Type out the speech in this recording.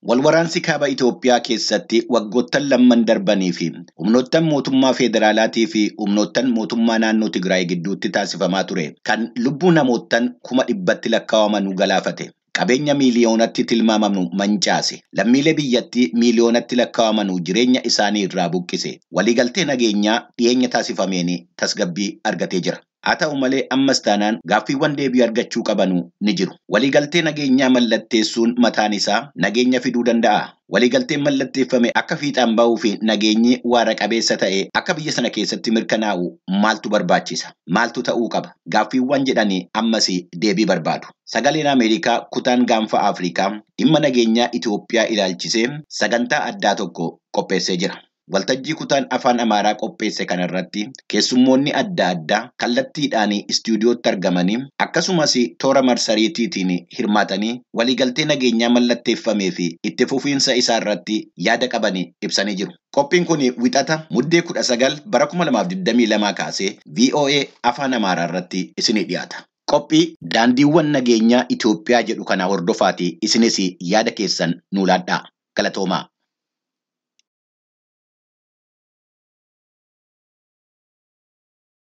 Walwaraansi kaaba Itoophiyaa keessatti waggoottan lamman darbanii fi humnoottan mootummaa federaalaatii fi humnoottan mootummaa naannoo Tigraay gidduutti taasifamaa ture kan lubbuu namoottan kuma dhibbatti lakkaa'amanuu galaafate. Qabeenya miiliyoonatti tilmaamamu mancaase. Lammiilee biyyattii miiliyoonatti lakkaa'amanuu jireenya isaanii irraa buqqise. Waliigaltee nageenyaa dhiyeenya taasifameen tasgabbii argatee jira. Haa ta'u malee ammas taanaan gaaffiiwwan deebii argachuu qabanu ni jiru. Waliigaltee nageenyaa mallatteessuun mataan isaa nageenya fiduu danda'a. Waliigalteen mallatteeffame akka fiixaan ba'uu fi nageenyi waara qabeessa ta'e akka biyya sana keessatti mirkanaa'u maaltu barbaachisa? Maaltu ta'uu qaba? Gaaffiiwwan jedhanii ammas deebii barbaadu. Sagaleen Ameerikaa kutaan gaanfa Afrikaa dhimma nageenyaa Itoophiyaa ilaalchisee sagantaa addaa tokko qopheessee jira. Waltajjii kutaan afaan Amaaraa qopheesse kanarratti keessummoonni adda addaa kallattiidhaan istuudiyootti argamanii akkasumas toora marsariitiitiin hirmaatanii waliigaltee nageenyaa mallatteeffamee fi itti fufiinsa isaa irratti yaada qabanii ibsanii jiru. Qophiin kun wixata muddee 19 bara 2022 kaasee VOA afaan Amaaraa irratti isinii dhiyaata. Qophii daandiiwwan nageenyaa Itoophiyaa jedhu kana hordofaatii isinis yaada keessan nuu laadhaa. Galatoomaa.